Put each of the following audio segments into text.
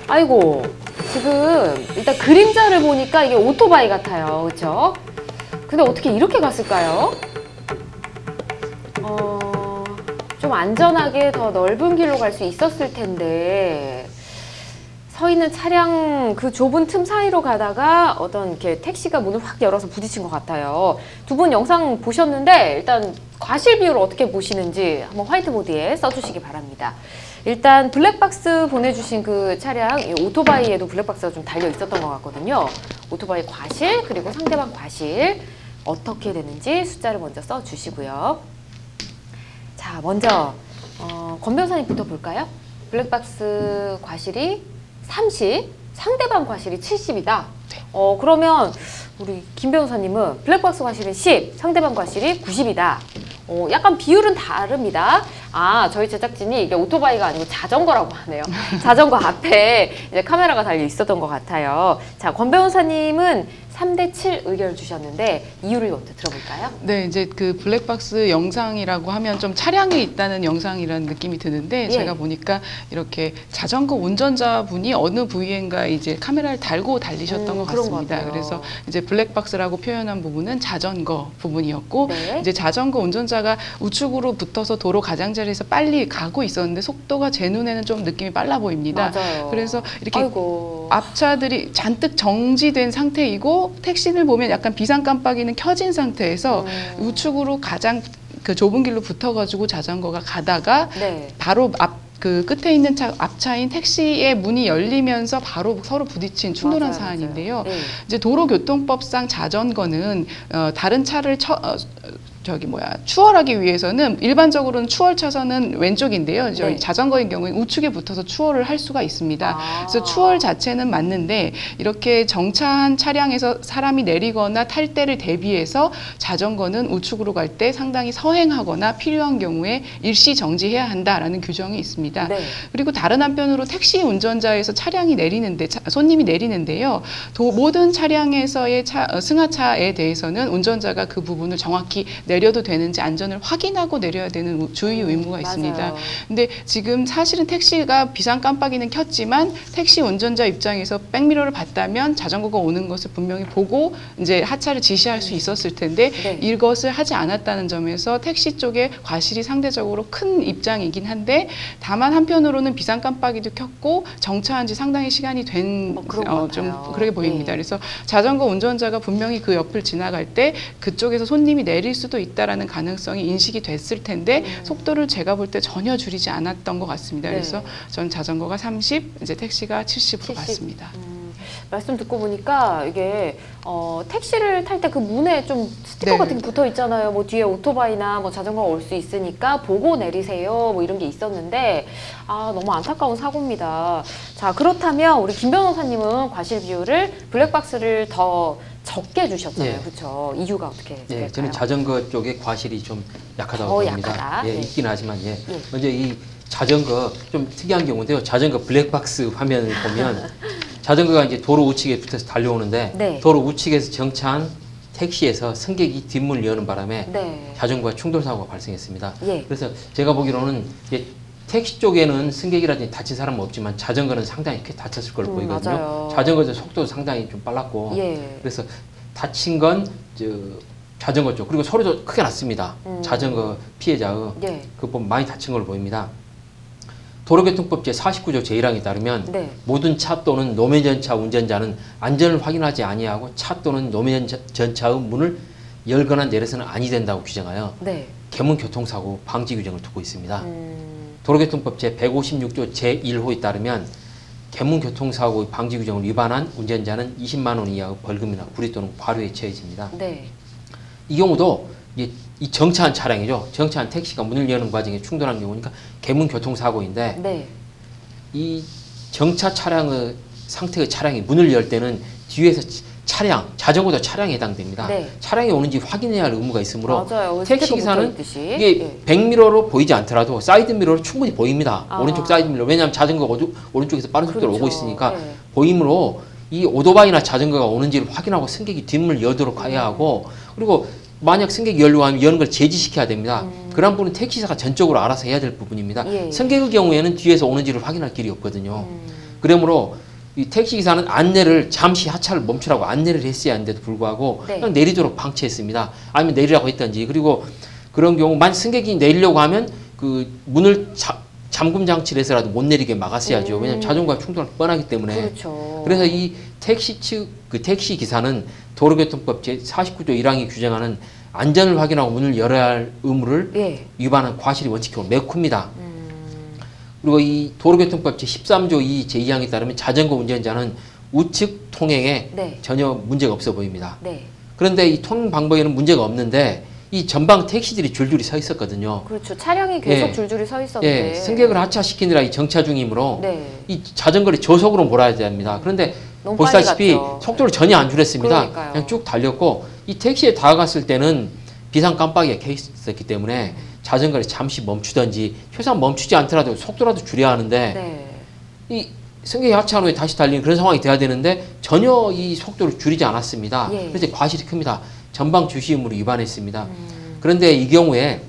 아이고, 지금 일단 그림자를 보니까 이게 오토바이 같아요. 그렇죠? 근데 어떻게 이렇게 갔을까요? 좀 안전하게 더 넓은 길로 갈 수 있었을 텐데 서 있는 차량 그 좁은 틈 사이로 가다가 어떤 이렇게 택시가 문을 확 열어서 부딪힌 것 같아요. 두 분 영상 보셨는데 일단 과실 비율을 어떻게 보시는지 한번 화이트보드에 써주시기 바랍니다. 일단 블랙박스 보내주신 그 차량, 이 오토바이에도 블랙박스가 좀 달려 있었던 것 같거든요. 오토바이 과실 그리고 상대방 과실 어떻게 되는지 숫자를 먼저 써주시고요. 자, 먼저 권 변호사님부터 볼까요? 블랙박스 과실이 30, 상대방 과실이 70이다. 그러면 우리 김 변호사님은 블랙박스 과실이 10, 상대방 과실이 90이다. 약간 비율은 다릅니다. 저희 제작진이 이게 오토바이가 아니고 자전거라고 하네요. 자전거 앞에 이제 카메라가 달려 있었던 것 같아요. 자, 권 변호사님은 3대7 의견을 주셨는데 이유를 먼저 들어볼까요? 네, 이제 그 블랙박스 영상이라고 하면 좀 차량에 있다는 영상이라는 느낌이 드는데 예. 제가 보니까 이렇게 자전거 운전자분이 어느 부위인가 이제 카메라를 달고 달리셨던 것 같습니다. 그래서 이제 블랙박스라고 표현한 부분은 자전거 부분이었고 네. 이제 자전거 운전자가 우측으로 붙어서 도로 가장자리에서 빨리 가고 있었는데 속도가 제 눈에는 좀 느낌이 빨라 보입니다. 맞아요. 그래서 이렇게 아이고. 앞차들이 잔뜩 정지된 상태이고 택시를 보면 약간 비상 깜빡이는 켜진 상태에서 우측으로 가장 그 좁은 길로 붙어가지고 자전거가 가다가 네. 바로 그 끝에 있는 앞차인 택시의 문이 열리면서 바로 서로 부딪힌 충돌한 맞아요, 사안인데요. 맞아요. 네. 이제 도로교통법상 자전거는 다른 차를 추월하기 위해서는 일반적으로는 추월 차선은 왼쪽인데요. 저희 네. 자전거의 경우에 우측에 붙어서 추월을 할 수가 있습니다. 그래서 추월 자체는 맞는데 이렇게 정차한 차량에서 사람이 내리거나 탈 때를 대비해서 자전거는 우측으로 갈 때 상당히 서행하거나 필요한 경우에 일시 정지해야 한다라는 규정이 있습니다. 네. 그리고 다른 한편으로 택시 운전자에서 차량이 내리는데 손님이 내리는데요. 모든 차량에서의 승하차에 대해서는 운전자가 그 부분을 정확히 내려도 되는지 안전을 확인하고 내려야 되는 주의 의무가 있습니다. 맞아요. 근데 지금 사실은 택시가 비상 깜빡이는 켰지만 택시 운전자 입장에서 백미러를 봤다면 자전거가 오는 것을 분명히 보고 이제 하차를 지시할 수 있었을 텐데 네. 이것을 하지 않았다는 점에서 택시 쪽에 과실이 상대적으로 큰 입장이긴 한데 다만 한편으로는 비상 깜빡이도 켰고 정차한 지 상당히 시간이 된 좀 그렇게 보입니다. 네. 그래서 자전거 운전자가 분명히 그 옆을 지나갈 때 그쪽에서 손님이 내릴 수도 있다라는 가능성이 인식이 됐을 텐데 속도를 제가 볼 때 전혀 줄이지 않았던 것 같습니다. 네. 그래서 전 자전거가 30, 이제 택시가 70으로 봤습니다. 말씀 듣고 보니까 이게 택시를 탈 때 그 문에 좀 스티커 네. 같은 게 붙어 있잖아요. 뭐 뒤에 오토바이나 뭐 자전거가 올 수 있으니까 보고 내리세요. 뭐 이런 게 있었는데 너무 안타까운 사고입니다. 자, 그렇다면 우리 김 변호사님은 과실 비율을 블랙박스를 더 적게 주셨잖아요. 네. 그렇죠? 이유가 어떻게 될까요? 예, 저는 자전거 쪽에 과실이 좀 약하다고 봅니다. 약하다. 예, 네. 있긴 하지만 먼저 이 자전거 좀 특이한 경우인데요. 자전거 블랙박스 화면을 보면 자전거가 이제 도로 우측에 붙어서 달려오는데 네. 도로 우측에서 정차한 택시에서 승객이 뒷문을 여는 바람에 네. 자전거와 충돌 사고가 발생했습니다. 예. 그래서 제가 보기로는 이제 택시 쪽에는 승객이라든지 다친 사람은 없지만 자전거는 상당히 크게 다쳤을 걸로 보이거든요. 맞아요. 자전거도 속도도 상당히 좀 빨랐고 예. 그래서 다친 건 자전거 쪽 그리고 소리도 크게 났습니다. 자전거 피해자의 예. 그 보면 많이 다친 걸로 보입니다. 도로교통법 제49조 제1항에 따르면 네. 모든 차 또는 노면전차 운전자는 안전을 확인하지 아니하고 차 또는 노면전차의 문을 열거나 내려서는 아니 된다고 규정하여 네. 계문교통사고 방지 규정을 두고 있습니다. 도로교통법 제156조 제1호에 따르면 계문교통사고의 방지 규정을 위반한 운전자는 20만 원 이하의 벌금이나 구리 또는 과료에 처해집니다. 네. 이 경우도 이 정차한 차량이죠. 정차한 택시가 문을 여는 과정에 충돌한 경우니까 계문교통사고인데 네. 이 정차 차량의 상태의 차량이 문을 열 때는 뒤에서 자전거도 차량에 해당됩니다. 네. 차량이 오는지 확인해야 할 의무가 있으므로 맞아요. 택시기사는 붙어있듯이. 이게 예. 백미러로 보이지 않더라도 사이드미러로 충분히 보입니다. 오른쪽 사이드미러. 왜냐하면 자전거가 오른쪽에서 빠른 속도로 그렇죠. 오고 있으니까 예. 보이므로 이 오토바이나 자전거가 오는지를 확인하고 승객이 뒷문을 열도록 해야 하고 그리고 만약 승객이 열려고 하면 여는 걸 제지시켜야 됩니다. 그런 부분은 택시사가 전적으로 알아서 해야 될 부분입니다. 예. 승객의 경우에는 뒤에서 오는지를 확인할 길이 없거든요. 그러므로 이 택시기사는 안내를 잠시 하차를 멈추라고 안내를 했어야 하는데도 불구하고 네. 그냥 내리도록 방치했습니다. 아니면 내리라고 했던지. 그리고 그런 경우 만약 승객이 내리려고 하면 그 문을 잠금 장치를 해서라도 못 내리게 막았어야죠. 왜냐하면 자전거와 충돌이 뻔하기 때문에. 그렇죠. 그래서 이 택시 측 그 택시 기사는 도로교통법 제 49조 1항이 규정하는 안전을 확인하고 문을 열어야 할 의무를 예. 위반한 과실이 원칙적으로 매우 큽니다. 그리고 이 도로교통법 제 13조 2 제 2항에 따르면 자전거 운전자는 우측 통행에 네. 전혀 문제가 없어 보입니다. 네. 그런데 이 통행 방법에는 문제가 없는데 이 전방 택시들이 줄줄이 서 있었거든요. 그렇죠. 차량이 계속 예. 줄줄이 서 있었는데. 예, 승객을 하차시키느라 이 정차 중이므로 네. 이 자전거를 저속으로 몰아야 됩니다. 그런데 너무 보시다시피 빨리 갔죠. 속도를 전혀 안 줄였습니다. 그러니까요. 그냥 쭉 달렸고 이 택시에 다가갔을 때는 비상 깜빡이가 켜 있었기 때문에 자전거를 잠시 멈추든지 최소한 멈추지 않더라도 속도라도 줄여야 하는데 네. 이 승객이 하차한 후에 다시 달리는 그런 상황이 돼야 되는데 전혀 이 속도를 줄이지 않았습니다. 예. 그래서 과실이 큽니다. 전방 주시 의무를 위반했습니다. 그런데 이 경우에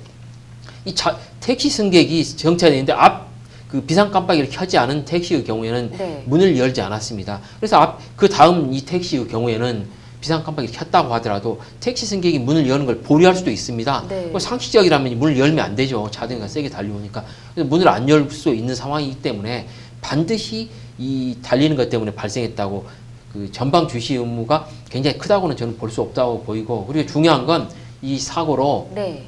이 택시 승객이 정차되어 있는데 그 비상 깜빡이를 켜지 않은 택시의 경우에는 네. 문을 열지 않았습니다. 그래서 그 다음 이 택시의 경우에는 비상 깜빡이를 켰다고 하더라도 택시 승객이 문을 여는 걸 보류할 수도 있습니다. 네. 상식적이라면 문을 열면 안 되죠. 자동이가 세게 달려오니까. 그래서 문을 안 열 수 있는 상황이기 때문에 반드시 이 달리는 것 때문에 발생했다고 그 전방 주시 의무가 굉장히 크다고는 저는 볼 수 없다고 보이고, 그리고 중요한 건 이 사고로 네.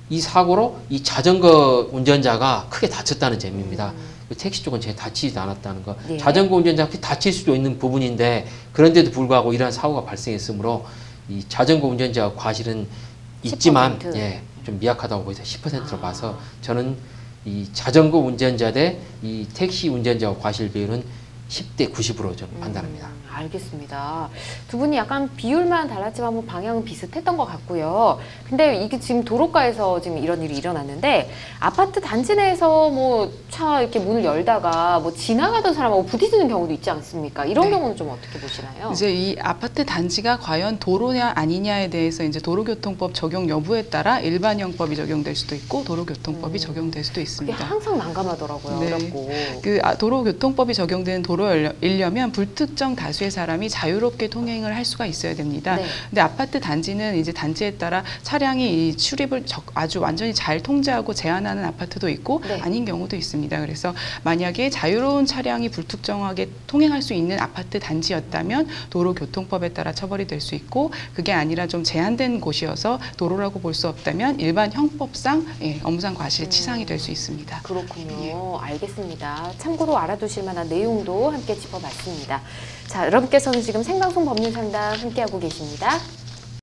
이 자전거 운전자가 크게 다쳤다는 점입니다. 택시 쪽은 전혀 다치지도 않았다는 거. 네. 자전거 운전자가 크게 다칠 수도 있는 부분인데 그런데도 불구하고 이러한 사고가 발생했으므로 이 자전거 운전자 과실은 있지만 10%. 예, 좀 미약하다고 보여서 10%로 봐서 저는 이 자전거 운전자 대 이 택시 운전자 과실 비율은 10대 90으로 저는 판단합니다. 알겠습니다. 두 분이 약간 비율만 달랐지만 뭐 방향은 비슷했던 것 같고요. 근데 이게 지금 도로가에서 지금 이런 일이 일어났는데 아파트 단지 내에서 뭐 차 이렇게 문을 열다가 뭐 지나가던 사람하고 부딪히는 경우도 있지 않습니까? 이런 네. 경우는 좀 어떻게 보시나요? 이제 이 아파트 단지가 과연 도로냐 아니냐에 대해서 이제 도로교통법 적용 여부에 따라 일반형법이 적용될 수도 있고 도로교통법이 적용될 수도 그게 있습니다. 항상 난감하더라고요. 네. 어렵고. 도로교통법이 적용되는 도로이려면 불특정 다수의 사람이 자유롭게 통행을 할 수가 있어야 됩니다. 네. 근데 아파트 단지는 이제 단지에 따라 차량이 이 출입을 아주 완전히 잘 통제하고 제한하는 아파트도 있고 네. 아닌 경우도 있습니다. 그래서 만약에 자유로운 차량이 불특정하게 통행할 수 있는 아파트 단지였다면 도로교통법에 따라 처벌이 될 수 있고, 그게 아니라 좀 제한된 곳이어서 도로라고 볼 수 없다면 일반 형법상 업무상 과실치상이 될 수 있습니다. 그렇군요. 알겠습니다. 참고로 알아두실 만한 내용도 함께 짚어봤습니다. 자, 여러분께서는 지금 생방송 법률상담 함께하고 계십니다.